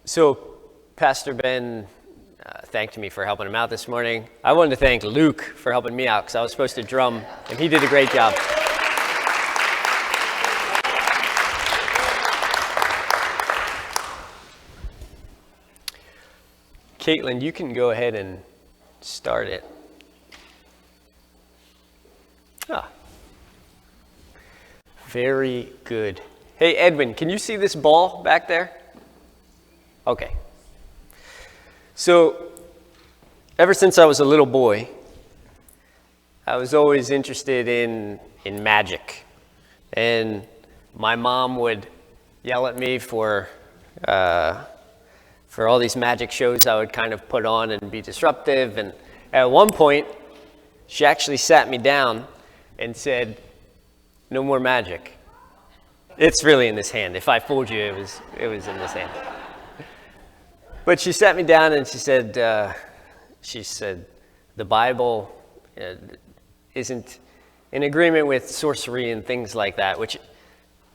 So Pastor Ben thanked me for helping him out this morning. I wanted to thank Luke for helping me out because I was supposed to drum, and he did a great job. Caitlin, you can go ahead and start it. Very good. Hey, Edwin, can you see this ball back there? Okay. So, ever since I was a little boy, I was always interested in magic. And my mom would yell at me for all these magic shows I would kind of put on and be disruptive. And at one point, she actually sat me down and said, "No more magic." It's really in this hand. If I fooled you, it was in this hand. But she sat me down and she said, the Bible isn't in agreement with sorcery and things like that, which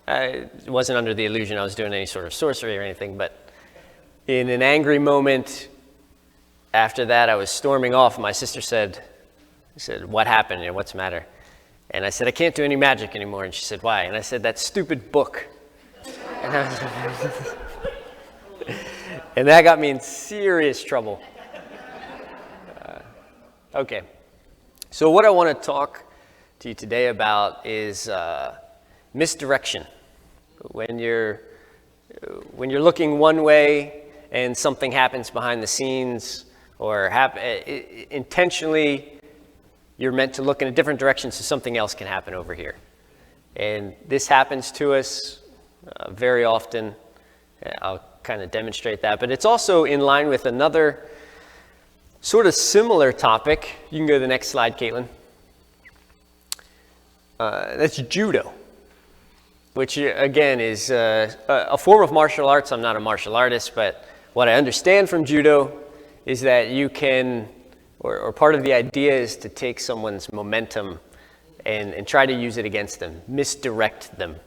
I wasn't under the illusion I was doing any sort of sorcery or anything. But in an angry moment after that, I was storming off. My sister said, "What happened? What's the matter?" And I said, "I can't do any magic anymore." And she said, "Why?" And I said, "That stupid book." And that got me in serious trouble. Okay. So what I want to talk to you today about is misdirection. When you're looking one way and something happens behind the scenes, or intentionally you're meant to look in a different direction so something else can happen over here. And this happens to us very often. I'll kind of demonstrate that. But it's also in line with another sort of similar topic. You can go to the next slide, Caitlin. That's judo, which again is a form of martial arts. I'm not a martial artist, but what I understand from judo is that you can, or part of the idea is to take someone's momentum and try to use it against them, misdirect them.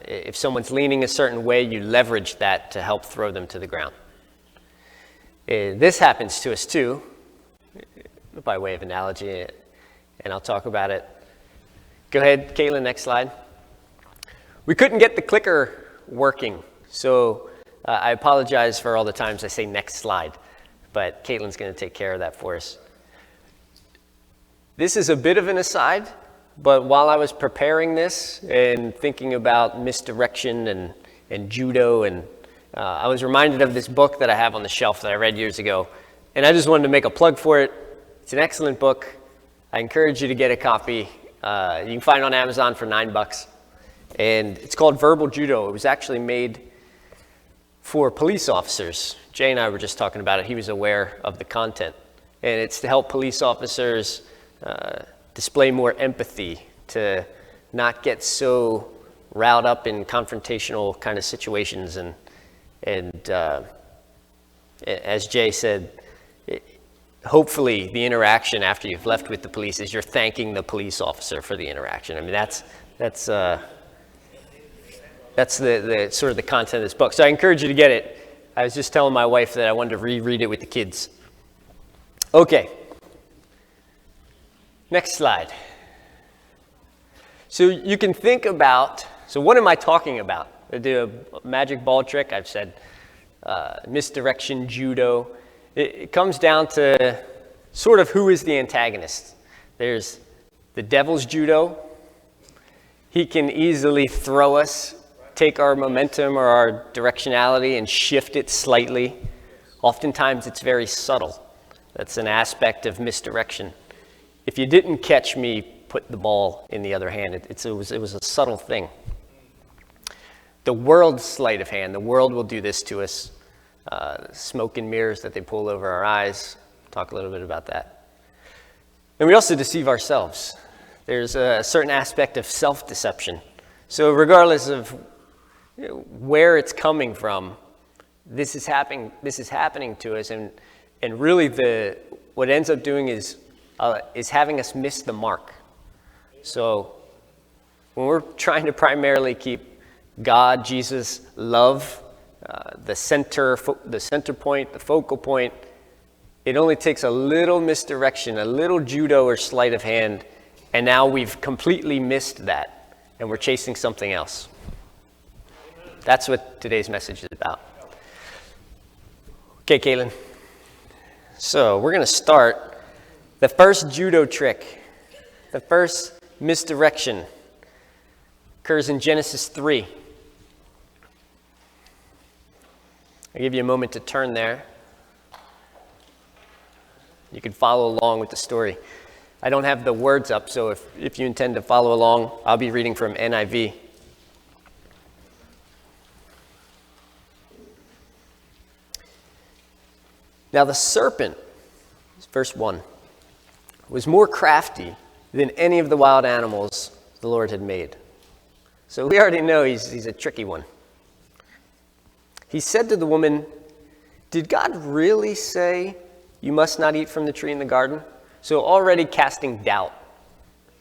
If someone's leaning a certain way, you leverage that to help throw them to the ground. This happens to us too, by way of analogy, and I'll talk about it. Go ahead, Caitlin, next slide. We couldn't get the clicker working, so I apologize for all the times I say next slide. But Caitlin's going to take care of that for us. This is a bit of an aside, but while I was preparing this and thinking about misdirection and judo, and I was reminded of this book that I have on the shelf that I read years ago, and I just wanted to make a plug for it. It's an excellent book. I encourage you to get a copy. You can find it on Amazon for $9, and it's called Verbal Judo. It was actually made for police officers. Jay and I were just talking about it. He was aware of the content. And it's to help police officers display more empathy, to not get so riled up in confrontational kind of situations. And as Jay said, hopefully the interaction after you've left with the police is you're thanking the police officer for the interaction. I mean, that's the sort of the content of this book. So I encourage you to get it. I was just telling my wife that I wanted to reread it with the kids. Okay. Next slide. So you can think about, so what am I talking about? I do a magic ball trick. I've said misdirection, judo. It comes down to sort of who is the antagonist. There's the devil's judo. He can easily throw us, take our momentum or our directionality and shift it slightly. Oftentimes it's very subtle. That's an aspect of misdirection. If you didn't catch me, put the ball in the other hand. It was a subtle thing. The world's sleight of hand. The world will do this to us. Smoke and mirrors that they pull over our eyes. Talk a little bit about that. And we also deceive ourselves. There's a certain aspect of self-deception. So regardless of where it's coming from, this is happening to us, and really what ends up doing is having us miss the mark. So when we're trying to primarily keep God, Jesus, love the center point, the focal point. It only takes a little misdirection, a little judo or sleight of hand, and now we've completely missed that, and we're chasing something else. That's what today's message is about. Okay, Caitlin. So we're going to start. The first judo trick, the first misdirection, occurs in Genesis 3. I'll give you a moment to turn there. You can follow along with the story. I don't have the words up, so if you intend to follow along, I'll be reading from NIV. Now the serpent, verse 1, was more crafty than any of the wild animals the Lord had made. So we already know he's a tricky one. He said to the woman, "Did God really say you must not eat from the tree in the garden?" So already casting doubt,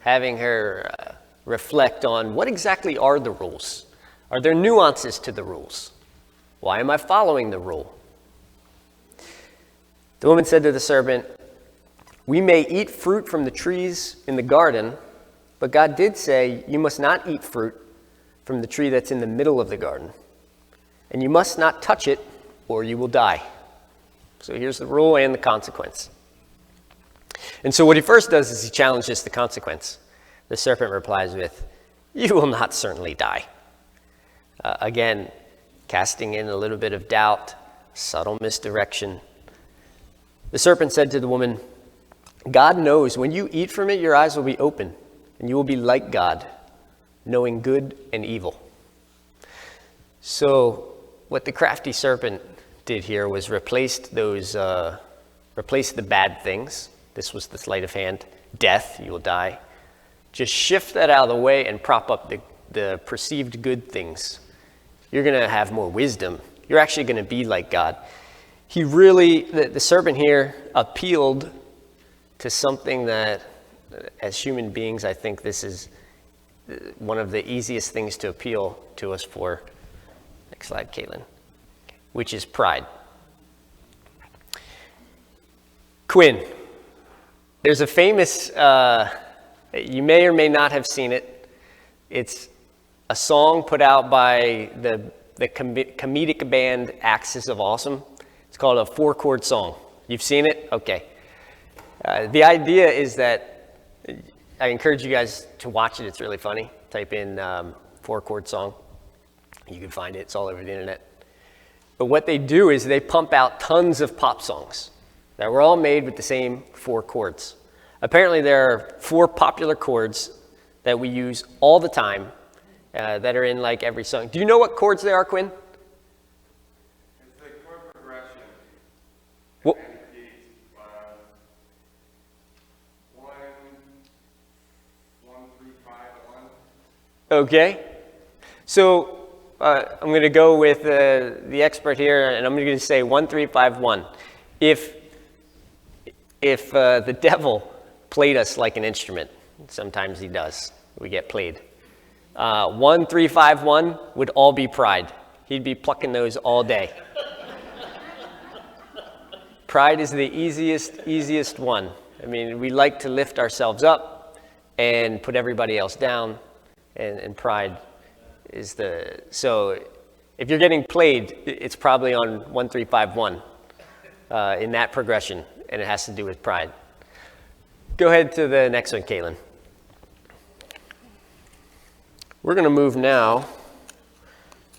having her reflect on what exactly are the rules? Are there nuances to the rules? Why am I following the rule? The woman said to the serpent, "We may eat fruit from the trees in the garden, but God did say you must not eat fruit from the tree that's in the middle of the garden. And you must not touch it, or you will die." So here's the rule and the consequence. And so what he first does is he challenges the consequence. The serpent replies with, "You will not certainly die." Again, casting in a little bit of doubt, subtle misdirection. The serpent said to the woman, "God knows when you eat from it, your eyes will be open, and you will be like God, knowing good and evil." So what the crafty serpent did here was replace the bad things. This was the sleight of hand. Death, you will die. Just shift that out of the way and prop up the perceived good things. You're going to have more wisdom. You're actually going to be like God. The serpent here appealed to something that, as human beings, I think this is one of the easiest things to appeal to us for. Next slide, Caitlin. Which is pride. Quinn, there's a famous, you may or may not have seen it. It's a song put out by the comedic band Axis of Awesome. It's called a 4-chord song. You've seen it? Okay. The idea is that, I encourage you guys to watch it. It's really funny. Type in 4-chord song. You can find it. It's all over the internet. But what they do is they pump out tons of pop songs that were all made with the same 4 chords. Apparently there are 4 popular chords that we use all the time that are in like every song. Do you know what chords they are, Quinn? It's the chord progression. Well, And repeats 1, 3, 5, 1. Okay. So I'm going to go with the expert here, and I'm going to say 1, 3, 5, 1. If the devil played us like an instrument, sometimes he does, we get played. 1, 3, 5, 1 would all be pride. He'd be plucking those all day. Pride is the easiest one. I mean, we like to lift ourselves up and put everybody else down, and pride is so if you're getting played, it's probably on 1, 3, 5, 1 in that progression, and it has to do with pride. Go ahead to the next one, Caitlin. We're going to move now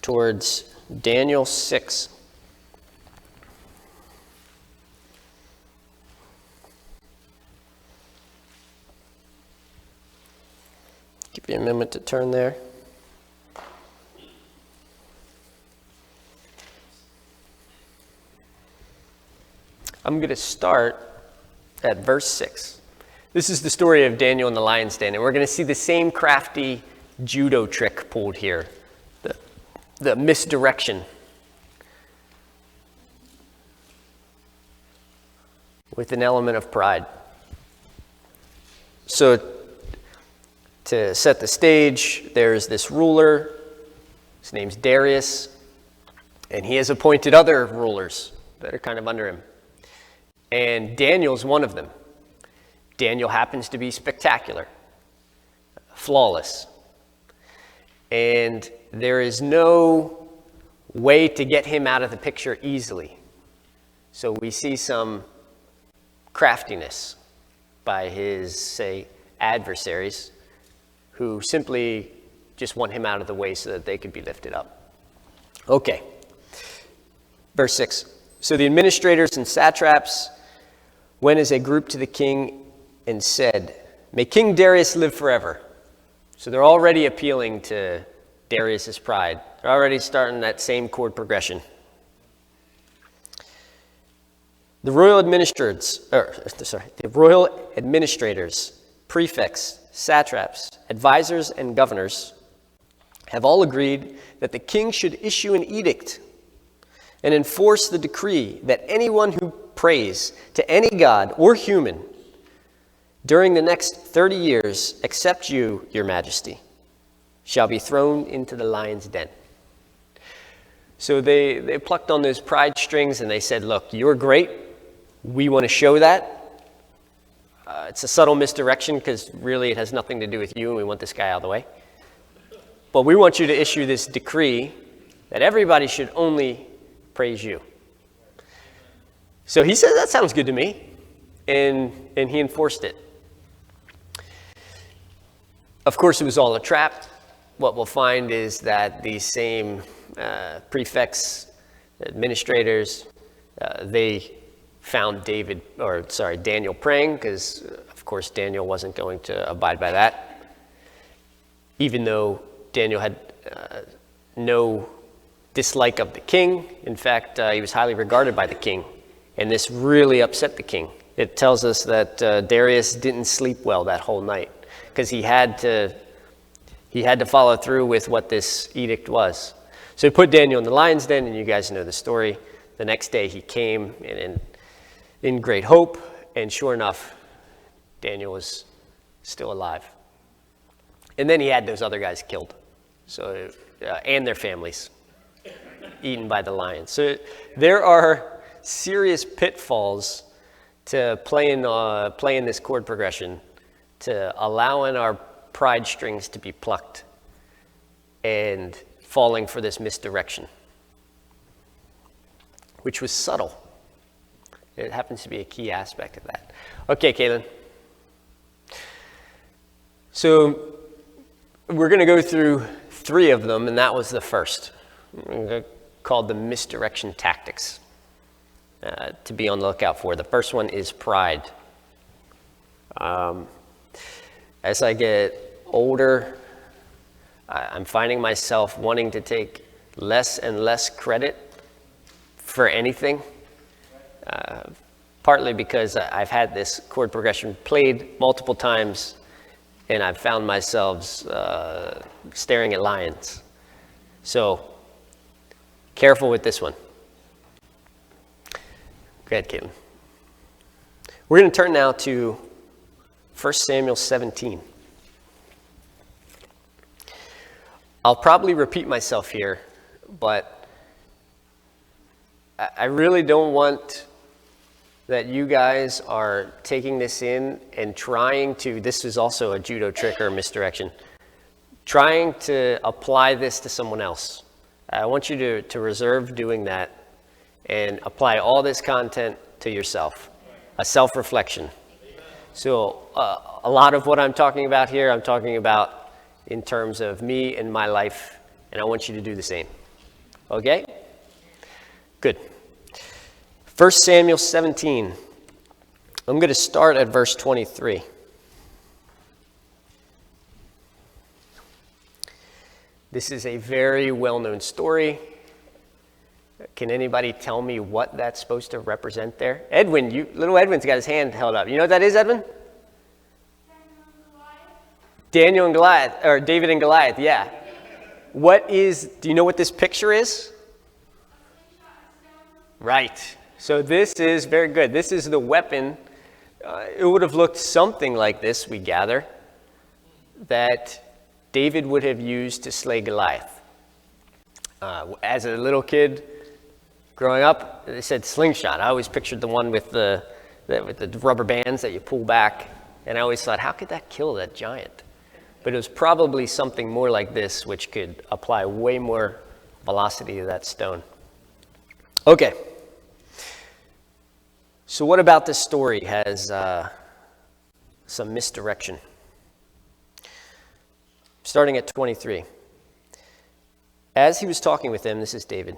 towards Daniel 6. Give you a moment to turn there. I'm going to start at verse 6. This is the story of Daniel in the lion's den, and we're going to see the same crafty judo trick pulled here, the misdirection. With an element of pride. So to set the stage, there's this ruler. His name's Darius. And he has appointed other rulers that are kind of under him. And Daniel's one of them. Daniel happens to be spectacular, flawless. And there is no way to get him out of the picture easily. So we see some craftiness by his, say, adversaries who simply just want him out of the way so that they could be lifted up. Okay. Verse 6. So the administrators and satraps went as a group to the king and said, "May King Darius live forever." So they're already appealing to Darius's pride. They're already starting that same chord progression. The royal administrators, prefects, satraps, advisors, and governors have all agreed that the king should issue an edict and enforce the decree that anyone who prays to any god or human during the next 30 years, except you, your majesty, shall be thrown into the lion's den. So they plucked on those pride strings and they said, look, you're great. We want to show that. It's a subtle misdirection because really it has nothing to do with you and we want this guy out of the way. But we want you to issue this decree that everybody should only praise you. So he said, that sounds good to me. And he enforced it. Of course, it was all a trap. What we'll find is that these same prefects, administrators, they found Daniel praying because, of course, Daniel wasn't going to abide by that. Even though Daniel had no dislike of the king. In fact, he was highly regarded by the king. And this really upset the king. It tells us that Darius didn't sleep well that whole night because he had to follow through with what this edict was. So he put Daniel in the lion's den, and you guys know the story. The next day he came in great hope, and sure enough, Daniel was still alive. And then he had those other guys killed, so and their families eaten by the lions. So there are serious pitfalls to playing this chord progression, to allowing our pride strings to be plucked and falling for this misdirection, which was subtle. It happens to be a key aspect of that. Okay, Kaylin. So we're going to go through 3 of them, and that was the first, called the misdirection tactics, to be on the lookout for. The first one is pride. As I get older, I'm finding myself wanting to take less and less credit for anything, partly because I've had this chord progression played multiple times, and I've found myself staring at lions. So, careful with this one. Go ahead, Caitlin. We're going to turn now to 1 Samuel 17. I'll probably repeat myself here, but I really don't want that you guys are taking this in and trying to, this is also a judo trick or misdirection, trying to apply this to someone else. I want you to reserve doing that and apply all this content to yourself, a self-reflection. So a lot of what I'm talking about here, I'm talking about in terms of me and my life, and I want you to do the same. Okay? Good. 1 Samuel 17. I'm going to start at verse 23. This is a very well-known story. Can anybody tell me what that's supposed to represent there? Edwin, little Edwin's got his hand held up. You know what that is, Edwin? Daniel and Goliath, or David and Goliath, yeah. Do you know what this picture is? Right. So this is very good. This is the weapon. It would have looked something like this, we gather, that David would have used to slay Goliath. As a little kid, Growing up, they said slingshot. I always pictured the one with the rubber bands that you pull back, and I always thought, how could that kill that giant? But it was probably something more like this, which could apply way more velocity to that stone. Okay. So what about this story has some misdirection? Starting at 23. As he was talking with them, this is David,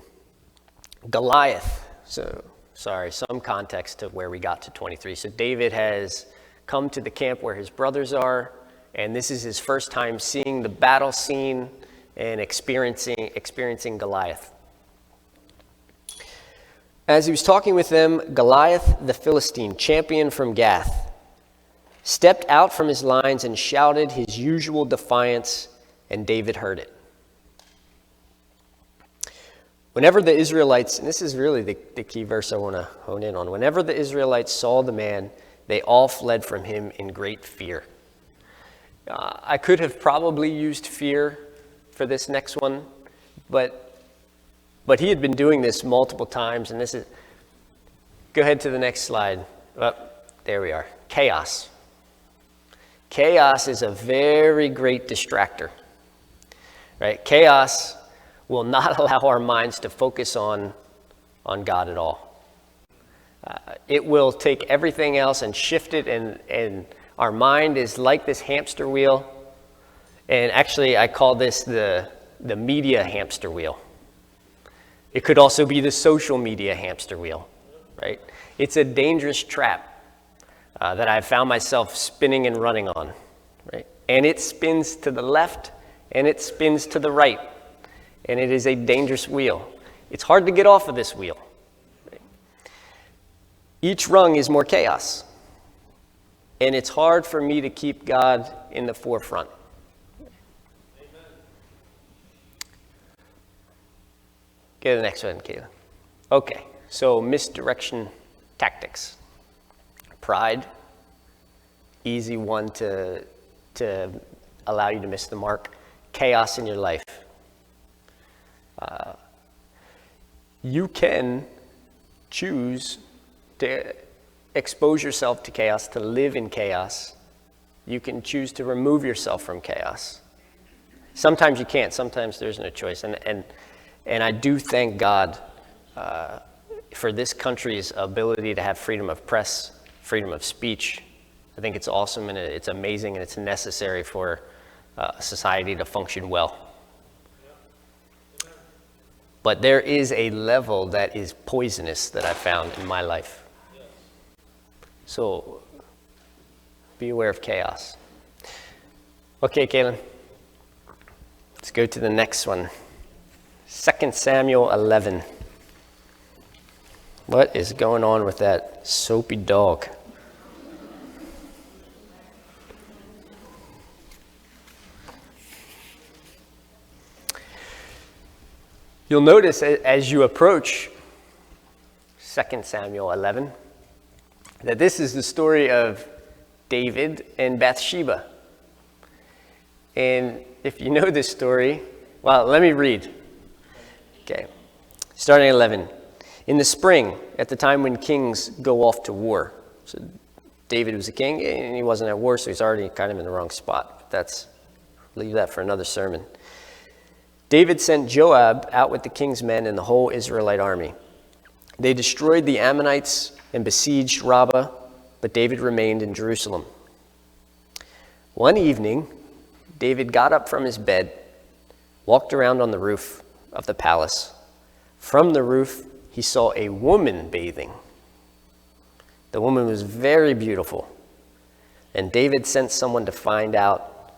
Goliath, some context to where we got to 23. So David has come to the camp where his brothers are, and this is his first time seeing the battle scene and experiencing Goliath. As he was talking with them, Goliath, the Philistine, champion from Gath, stepped out from his lines and shouted his usual defiance, and David heard it. Whenever the Israelites, and this is really the key verse I want to hone in on, whenever the Israelites saw the man, they all fled from him in great fear. I could have probably used fear for this next one, but he had been doing this multiple times, and this is, go ahead to the next slide. Oh, there we are. Chaos. Chaos is a very great distractor, right? Chaos will not allow our minds to focus on God at all. It will take everything else and shift it, and our mind is like this hamster wheel. And actually, I call this the media hamster wheel. It could also be the social media hamster wheel, right? It's a dangerous trap that I've found myself spinning and running on, right? And it spins to the left, and it spins to the right. And it is a dangerous wheel. It's hard to get off of this wheel. Each rung is more chaos. And it's hard for me to keep God in the forefront. Go to the next one, Kayla. Okay, so misdirection tactics. Pride, easy one to allow you to miss the mark. Chaos in your life. You can choose to expose yourself to chaos, to live in chaos. You can choose to remove yourself from chaos. Sometimes you can't. Sometimes there's no choice. And I do thank God for this country's ability to have freedom of press, freedom of speech. I think it's awesome, and it's amazing, and it's necessary for society to function well. But there is a level that is poisonous that I found in my life. So be aware of chaos. Okay, Kaylin. Let's go to the next one. 2 Samuel 11. What is going on with that soapy dog? You'll notice as you approach 2 Samuel 11 that this is the story of David and Bathsheba. And if you know this story, well, let me read. Okay, starting at 11. In the spring, at the time when kings go off to war. So David was a king, and he wasn't at war, so he's already kind of in the wrong spot. But leave that for another sermon. David sent Joab out with the king's men and the whole Israelite army. They destroyed the Ammonites and besieged Rabbah, but David remained in Jerusalem. One evening, David got up from his bed, walked around on the roof of the palace. From the roof, he saw a woman bathing. The woman was very beautiful, and David sent someone to find out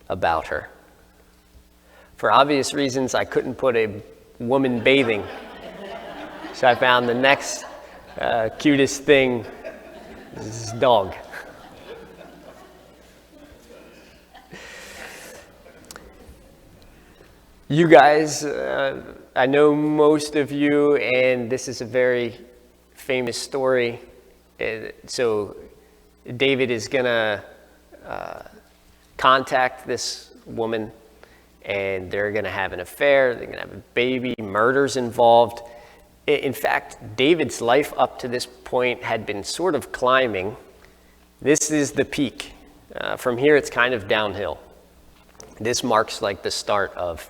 about her. For obvious reasons, I couldn't put a woman bathing. So I found the next cutest thing is this dog. You guys, I know most of you, and this is a very famous story. So David is going to contact this woman, and they're going to have an affair. They're going to have a baby. Murder's involved. In fact, David's life up to this point had been sort of climbing. This is the peak. From here, it's kind of downhill. This marks like the start of,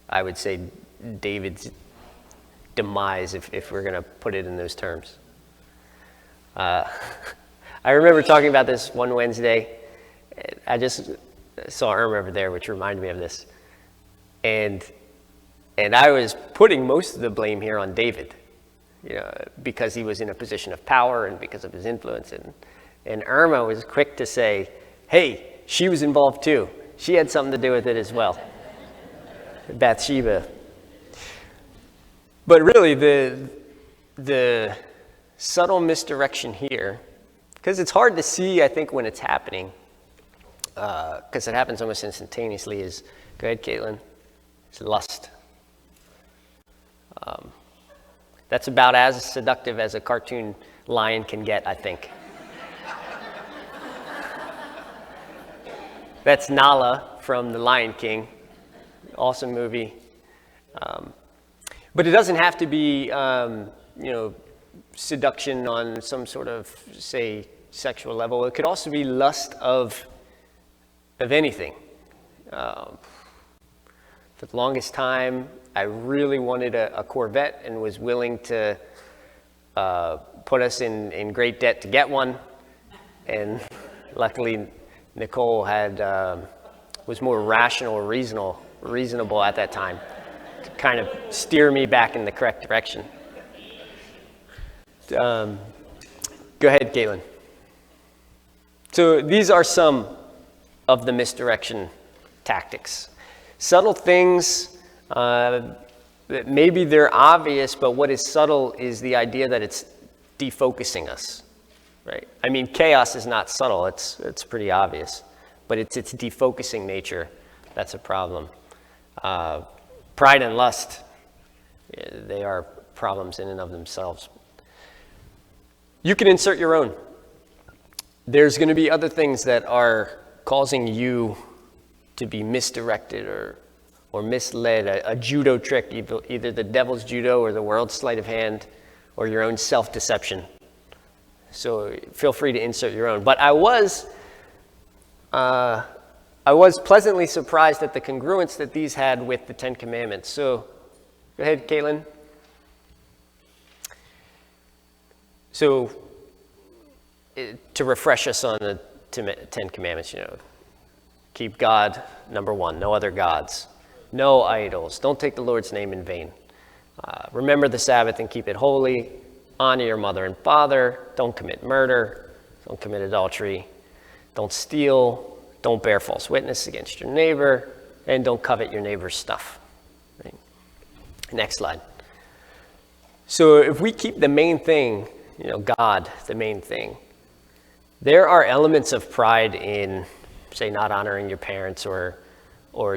I would say, David's demise, if we're going to put it in those terms. I remember talking about this one Wednesday. I just saw Irma over there, which reminded me of this. And I was putting most of the blame here on David, because he was in a position of power and because of his influence. And Irma was quick to say, hey, she was involved too. She had something to do with it as well. Bathsheba. But really, the subtle misdirection here, because it's hard to see, I think, when it's happening, because it happens almost instantaneously, is, go ahead, Caitlin, it's lust. That's about as seductive as a cartoon lion can get, I think. That's Nala from The Lion King. Awesome movie. But it doesn't have to be, seduction on some sort of, say, sexual level. It could also be lust of anything. For the longest time, I really wanted a Corvette and was willing to put us in great debt to get one. And luckily, Nicole was more rational, reasonable at that time to kind of steer me back in the correct direction. Go ahead, Caitlin. So these are some of the misdirection tactics. Subtle things, that maybe they're obvious, but what is subtle is the idea that it's defocusing us, right? I mean, chaos is not subtle, it's pretty obvious, but it's its defocusing nature that's a problem. Pride and lust, they are problems in and of themselves. You can insert your own. There's going to be other things that are causing you to be misdirected or misled, a judo trick, either the devil's judo or the world's sleight of hand or your own self-deception. So feel free to insert your own. But I was pleasantly surprised at the congruence that these had with the Ten Commandments. So go ahead, Caitlin. So to refresh us on the Ten Commandments, keep God number one, no other gods, no idols, don't take the Lord's name in vain. Remember the Sabbath and keep it holy. Honor your mother and father. Don't commit murder. Don't commit adultery. Don't steal. Don't bear false witness against your neighbor. And don't covet your neighbor's stuff. Right? Next slide. So if we keep the main thing, God, the main thing, there are elements of pride in, say, not honoring your parents or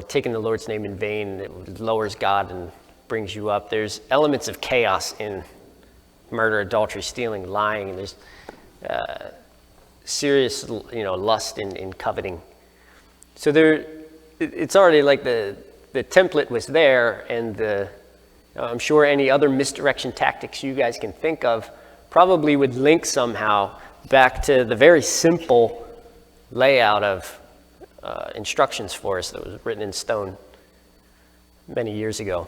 taking the Lord's name in vain that lowers God and brings you up. There's elements of chaos in murder, adultery, stealing, lying, and there's serious, lust in coveting. So it's already like the template was there, and I'm sure any other misdirection tactics you guys can think of probably would link somehow back to the very simple layout of instructions for us that was written in stone many years ago.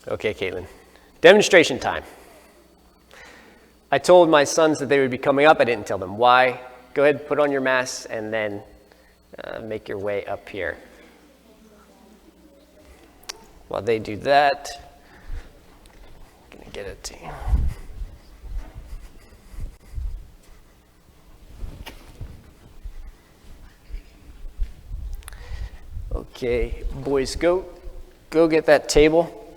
Okay, Caitlin. Demonstration time. I told my sons that they would be coming up. I didn't tell them why. Go ahead, put on your masks, and then make your way up here. While they do that, I'm going to get it to you. Okay, boys, go get that table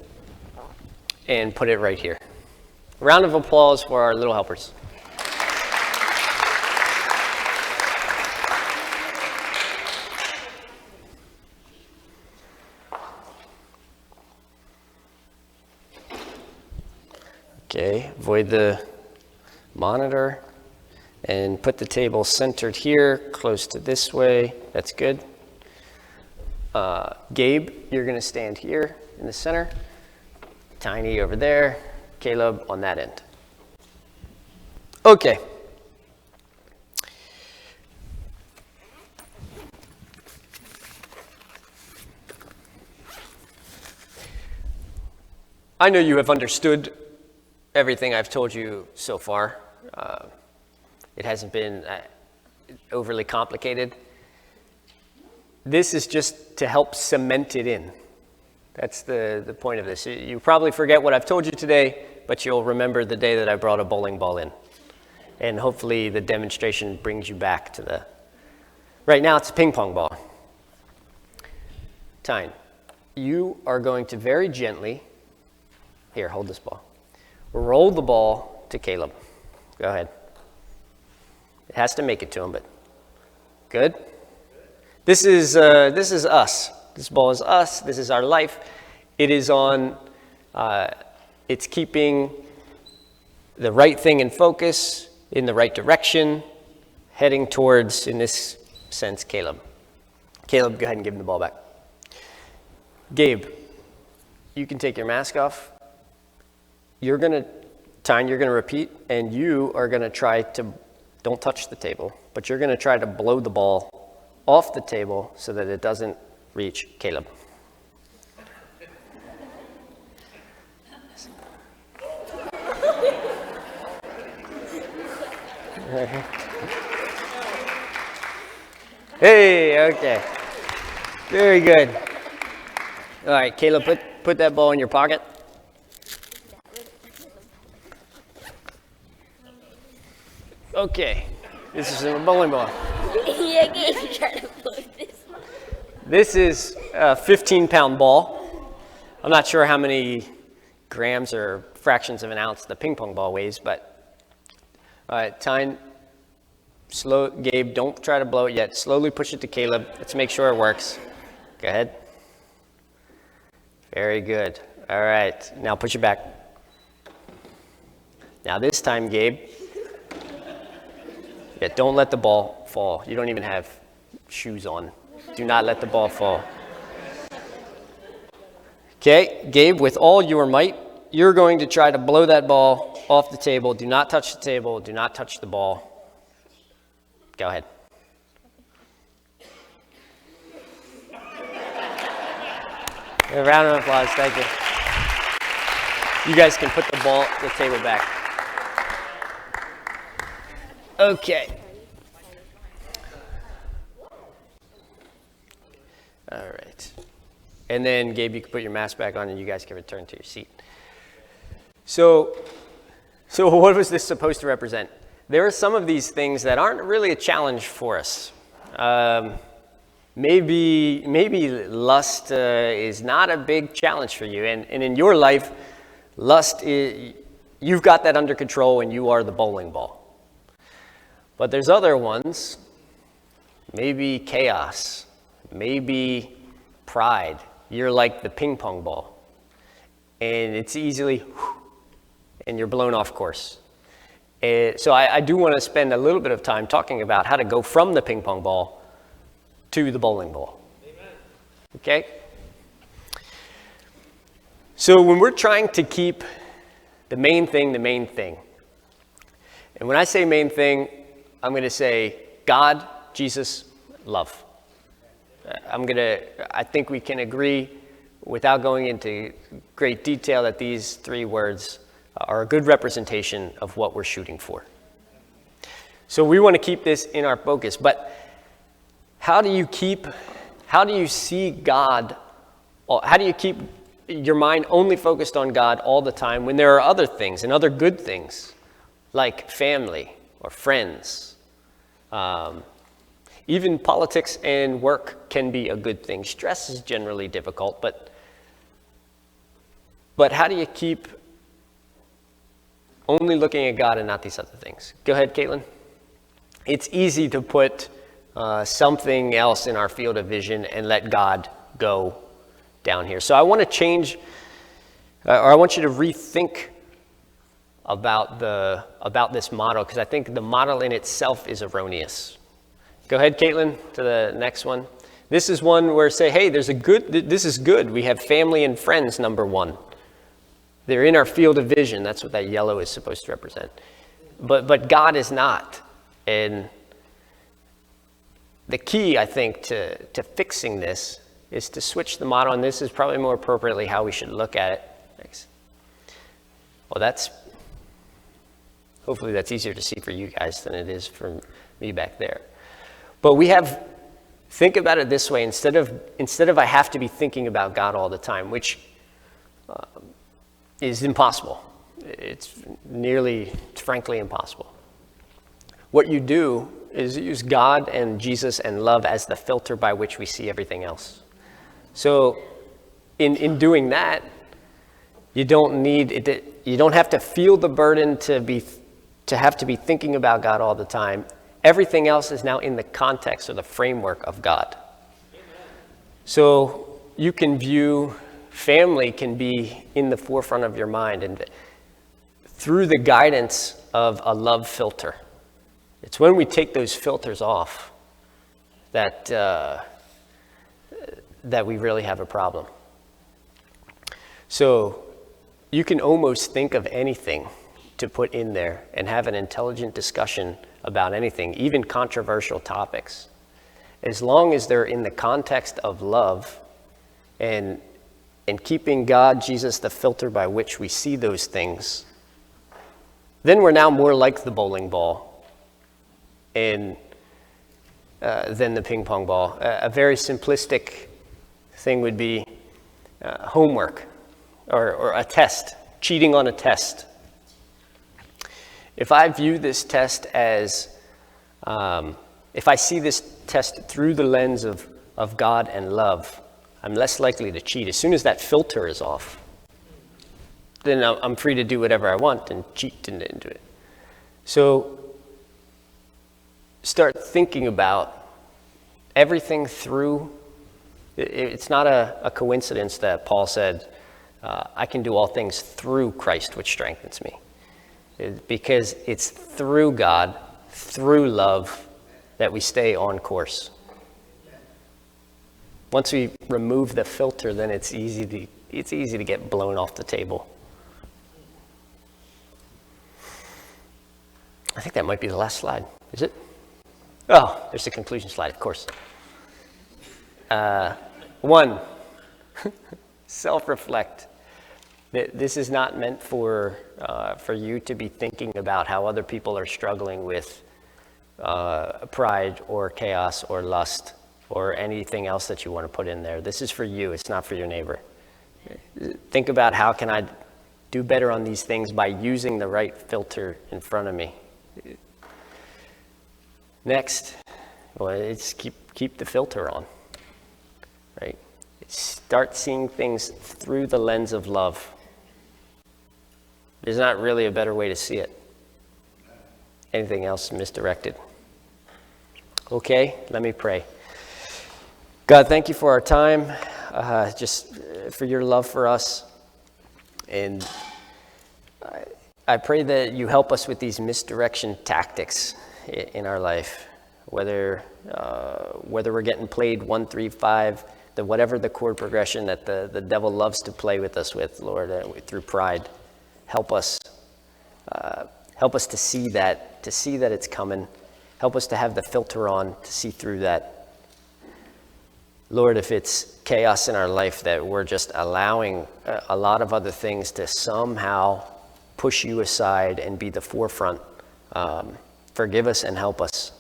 and put it right here. A round of applause for our little helpers. Okay, avoid the monitor and put the table centered here, close to this way. That's good. Gabe, you're going to stand here in the center. Tiny over there. Caleb on that end. Okay. I know you have understood everything I've told you so far. It hasn't been overly complicated. This is just to help cement it in. That's the point of this. You probably forget what I've told you today, but you'll remember the day that I brought a bowling ball in. And hopefully the demonstration brings you back to the... Right now it's a ping pong ball. Tyne, you are going to very gently... Here, hold this ball. Roll the ball to Caleb. Go ahead. It has to make it to him, but good. This is us. This ball is us. This is our life. It is on. It's keeping the right thing in focus, in the right direction, heading towards, in this sense, Caleb. Caleb, go ahead and give him the ball back. Gabe, you can take your mask off. Tyne, you're gonna repeat, and you are gonna try to, don't touch the table, but you're gonna try to blow the ball off the table so that it doesn't reach Caleb. Hey, okay. Very good. All right, Caleb, put that ball in your pocket. Okay, this is a bowling ball. Yeah, you try to blow this one. This is a 15-pound ball. I'm not sure how many grams or fractions of an ounce the ping pong ball weighs, but all right, Tyne, slow, Gabe, don't try to blow it yet. Slowly push it to Caleb. Let's make sure it works. Go ahead. Very good. All right, now push it back. Now this time, Gabe, yeah, don't let the ball fall. You don't even have shoes on. Do not let the ball fall. Okay, Gabe, with all your might, you're going to try to blow that ball off the table. Do not touch the table. Do not touch the ball. Go ahead. A round of applause. Thank you. You guys can put the table back. Okay. All right. And then, Gabe, you can put your mask back on and you guys can return to your seat. So what was this supposed to represent? There are some of these things that aren't really a challenge for us. Maybe lust is not a big challenge for you. And in your life, lust, you've got that under control and you are the bowling ball. But there's other ones, maybe chaos, maybe pride. You're like the ping pong ball. And it's easily, and you're blown off course. So I do want to spend a little bit of time talking about how to go from the ping pong ball to the bowling ball. Amen. Okay? So when we're trying to keep the main thing, and when I say main thing, I'm going to say God, Jesus, love. I think we can agree without going into great detail that these three words are a good representation of what we're shooting for. So we want to keep this in our focus, but how do you see God, how do you keep your mind only focused on God all the time when there are other things and other good things like family or friends? Even politics and work can be a good thing. Stress is generally difficult, but how do you keep only looking at God and not these other things? Go ahead, Caitlin. It's easy to put something else in our field of vision and let God go down here. So I want to change, or I want you to rethink about this model, because I think the model in itself is erroneous. Go ahead, Caitlin, to the next one. This is one where say, hey, this is good. We have family and friends, number one. They're in our field of vision. That's what that yellow is supposed to represent. But God is not. And the key, I think, to fixing this is to switch the model, and this is probably more appropriately how we should look at it. Thanks. Well, hopefully that's easier to see for you guys than it is for me back there. But think about it this way, instead of I have to be thinking about God all the time, which is impossible. It's frankly impossible. What you do is use God and Jesus and love as the filter by which we see everything else. So in doing that, you don't have to feel the burden to have to be thinking about God all the time. Everything else is now in the context or the framework of God. So you can view family can be in the forefront of your mind and through the guidance of a love filter. It's when we take those filters off that we really have a problem. So you can almost think of anything to put in there and have an intelligent discussion about anything, even controversial topics. As long as they're in the context of love and keeping God, Jesus, the filter by which we see those things, then we're now more like the bowling ball than the ping pong ball. A very simplistic thing would be homework or a test, cheating on a test. If I view this test as, if I see this test through the lens of God and love, I'm less likely to cheat. As soon as that filter is off, then I'm free to do whatever I want and cheat into it. So start thinking about everything through. It's not a coincidence that Paul said, I can do all things through Christ, which strengthens me. Because it's through God, through love, that we stay on course. Once we remove the filter, then it's easy to get blown off the table. I think that might be the last slide. Is it? Oh, there's the conclusion slide, of course. 1, self-reflect. This is not meant for you to be thinking about how other people are struggling with pride or chaos or lust or anything else that you want to put in there. This is for you. It's not for your neighbor. Think about how can I do better on these things by using the right filter in front of me. Next, well, it's keep the filter on, right? Start seeing things through the lens of love. There's not really a better way to see it. Anything else misdirected. Okay, let me pray. God, thank you for our time, just for your love for us. And I pray that you help us with these misdirection tactics in our life, whether we're getting played 1, 3, 5, whatever the chord progression that the devil loves to play with us with, Lord, through pride. Help us to see that it's coming. Help us to have the filter on to see through that. Lord, if it's chaos in our life that we're just allowing a lot of other things to somehow push you aside and be the forefront, forgive us and help us.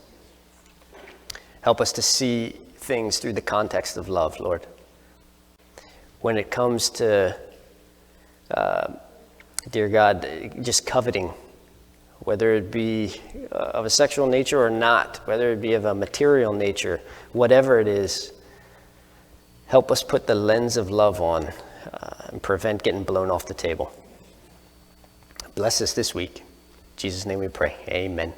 Help us to see things through the context of love, Lord. When it comes to, dear God, just coveting, whether it be of a sexual nature or not, whether it be of a material nature, whatever it is, help us put the lens of love on and prevent getting blown off the table. Bless us this week. In Jesus' name we pray. Amen.